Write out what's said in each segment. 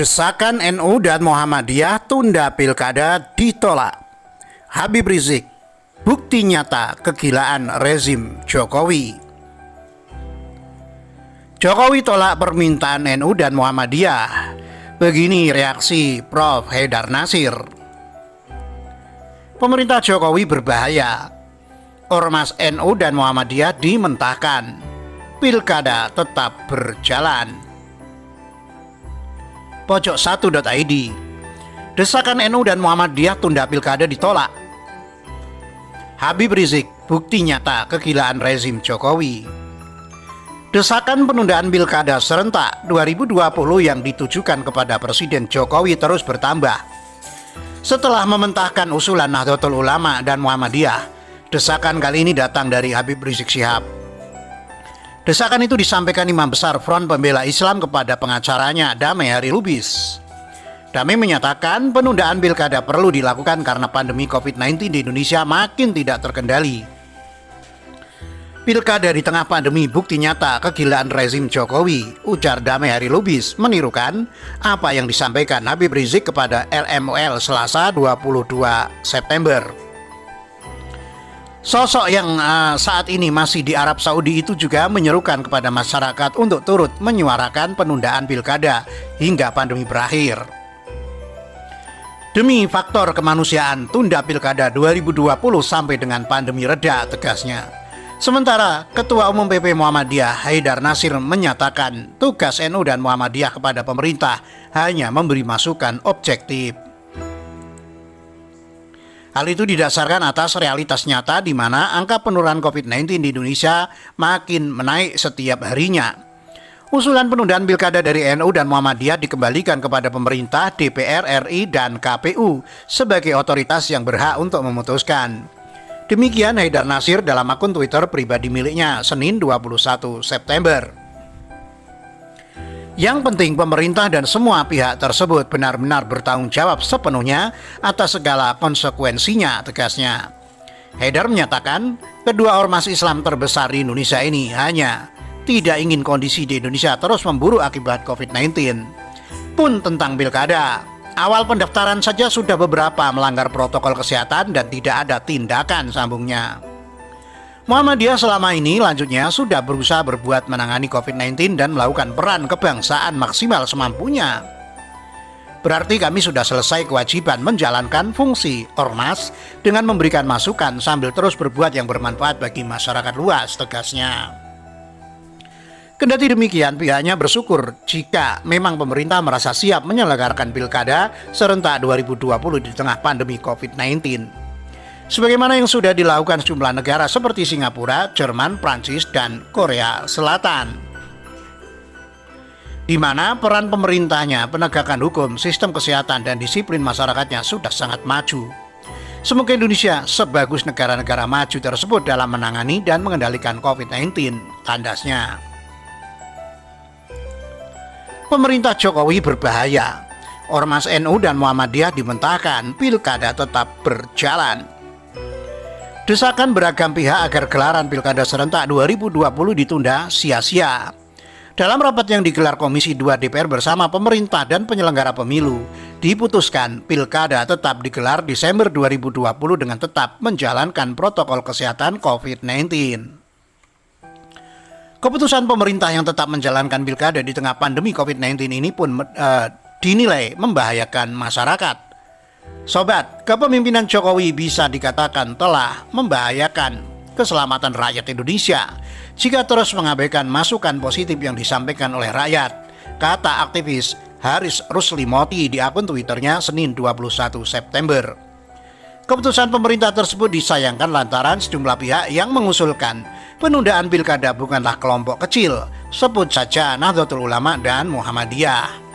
Desakan NU dan Muhammadiyah tunda pilkada ditolak. Habib Rizik, bukti nyata kegilaan rezim Jokowi. Jokowi tolak permintaan NU dan Muhammadiyah. Begini reaksi Prof. Haidar Nasir. Pemerintah Jokowi berbahaya. Ormas NU dan Muhammadiyah dimentahkan. Pilkada tetap berjalan. Pojok1.id. Desakan NU dan Muhammadiyah tunda pilkada ditolak. Habib Rizik, bukti nyata kegilaan rezim Jokowi. Desakan penundaan pilkada serentak 2020 yang ditujukan kepada Presiden Jokowi terus bertambah. Setelah mementahkan usulan Nahdlatul Ulama dan Muhammadiyah, desakan kali ini datang dari Habib Rizik Syihab. Desakan itu disampaikan Imam Besar Front Pembela Islam kepada pengacaranya Damai Hari Lubis. Damai menyatakan penundaan pilkada perlu dilakukan karena pandemi COVID-19 di Indonesia makin tidak terkendali. Pilkada di tengah pandemi bukti nyata kegilaan rezim Jokowi, ujar Damai Hari Lubis, menirukan apa yang disampaikan Habib Rizik kepada LMOL Selasa 22 September. Sosok yang saat ini masih di Arab Saudi itu juga menyerukan kepada masyarakat untuk turut menyuarakan penundaan pilkada hingga pandemi berakhir. Demi faktor kemanusiaan, tunda pilkada 2020 sampai dengan pandemi reda, tegasnya. Sementara Ketua Umum PP Muhammadiyah Haidar Nasir menyatakan tugas NU dan Muhammadiyah kepada pemerintah hanya memberi masukan objektif. Hal itu didasarkan atas realitas nyata di mana angka penurunan COVID-19 di Indonesia makin menaik setiap harinya. Usulan penundaan pilkada dari NU dan Muhammadiyah dikembalikan kepada pemerintah, DPR RI, dan KPU sebagai otoritas yang berhak untuk memutuskan. Demikian Haidar Nasir dalam akun Twitter pribadi miliknya Senin 21 September. Yang penting pemerintah dan semua pihak tersebut benar-benar bertanggung jawab sepenuhnya atas segala konsekuensinya, tegasnya. Haidar menyatakan kedua ormas Islam terbesar di Indonesia ini hanya tidak ingin kondisi di Indonesia terus memburuk akibat COVID-19. Pun tentang pilkada, awal pendaftaran saja sudah beberapa melanggar protokol kesehatan dan tidak ada tindakan, sambungnya. Muhammadiyah selama ini lanjutnya sudah berusaha berbuat menangani COVID-19 dan melakukan peran kebangsaan maksimal semampunya. Berarti kami sudah selesai kewajiban menjalankan fungsi ormas dengan memberikan masukan sambil terus berbuat yang bermanfaat bagi masyarakat luas, tegasnya. Kendati demikian, pihaknya bersyukur jika memang pemerintah merasa siap menyelenggarakan pilkada serentak 2020 di tengah pandemi COVID-19. Sebagaimana yang sudah dilakukan sejumlah negara seperti Singapura, Jerman, Prancis, dan Korea Selatan, di mana peran pemerintahnya, penegakan hukum, sistem kesehatan, dan disiplin masyarakatnya sudah sangat maju. Semoga Indonesia sebagus negara-negara maju tersebut dalam menangani dan mengendalikan COVID-19, tandasnya. Pemerintah Jokowi berbahaya. Ormas NU dan Muhammadiyah dimentahkan, pilkada tetap berjalan. Desakan beragam pihak agar gelaran pilkada serentak 2020 ditunda sia-sia. Dalam rapat yang digelar Komisi 2 DPR bersama pemerintah dan penyelenggara pemilu, diputuskan pilkada tetap digelar Desember 2020 dengan tetap menjalankan protokol kesehatan COVID-19. Keputusan pemerintah yang tetap menjalankan pilkada di tengah pandemi COVID-19 ini pun dinilai membahayakan masyarakat. Sobat, kepemimpinan Jokowi bisa dikatakan telah membahayakan keselamatan rakyat Indonesia jika terus mengabaikan masukan positif yang disampaikan oleh rakyat, kata aktivis Haris Rusli Moti di akun Twitternya Senin 21 September. Keputusan pemerintah tersebut disayangkan lantaran sejumlah pihak yang mengusulkan penundaan pilkada bukanlah kelompok kecil, sebut saja Nahdlatul Ulama dan Muhammadiyah.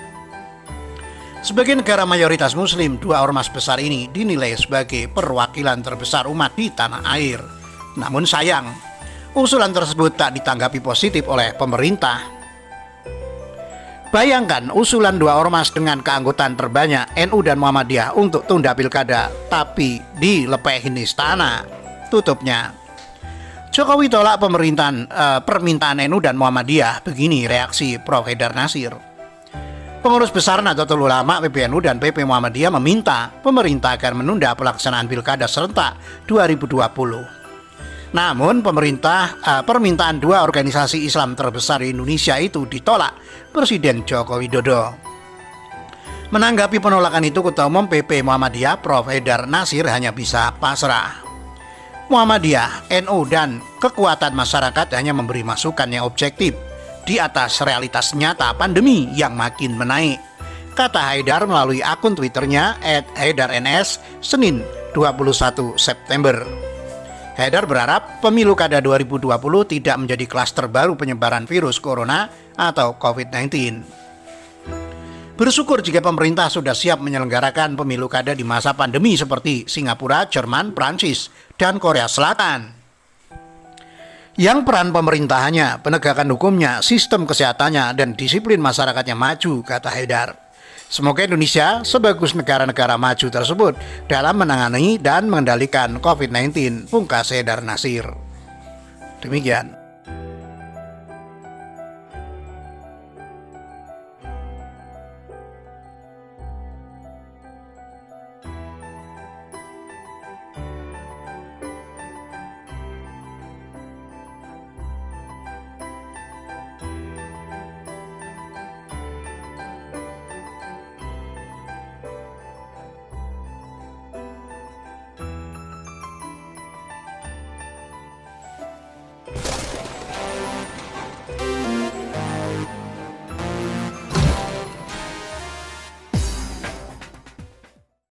Sebagai negara mayoritas muslim, dua ormas besar ini dinilai sebagai perwakilan terbesar umat di tanah air. Namun sayang, usulan tersebut tak ditanggapi positif oleh pemerintah. Bayangkan usulan dua ormas dengan keanggotaan terbanyak NU dan Muhammadiyah untuk tunda pilkada, tapi dilepehin istana, tutupnya. Jokowi tolak permintaan NU dan Muhammadiyah, begini reaksi Prof. Haidar Nasir. Pengurus besar Nahdlatul Ulama, PBNU, dan PP Muhammadiyah meminta pemerintah agar menunda pelaksanaan Pilkada serentak 2020. Namun permintaan dua organisasi Islam terbesar di Indonesia itu ditolak Presiden Joko Widodo. Menanggapi penolakan itu, Ketua Umum PP Muhammadiyah Prof. Haidar Nasir hanya bisa pasrah. Muhammadiyah, NU, dan kekuatan masyarakat hanya memberi masukan yang objektif di atas realitas nyata pandemi yang makin menaik, kata Haidar melalui akun Twitternya @haidarns Senin 21 September. Haidar berharap pemilu kada 2020 tidak menjadi klaster baru penyebaran virus corona atau COVID-19. Bersyukur jika pemerintah sudah siap menyelenggarakan pemilu kada di masa pandemi seperti Singapura, Jerman, Prancis, dan Korea Selatan. Yang peran pemerintahannya, penegakan hukumnya, sistem kesehatannya, dan disiplin masyarakatnya maju, kata Haidar. Semoga Indonesia sebagus negara-negara maju tersebut dalam menangani dan mengendalikan COVID-19, pungkas Haidar Nasir. Demikian.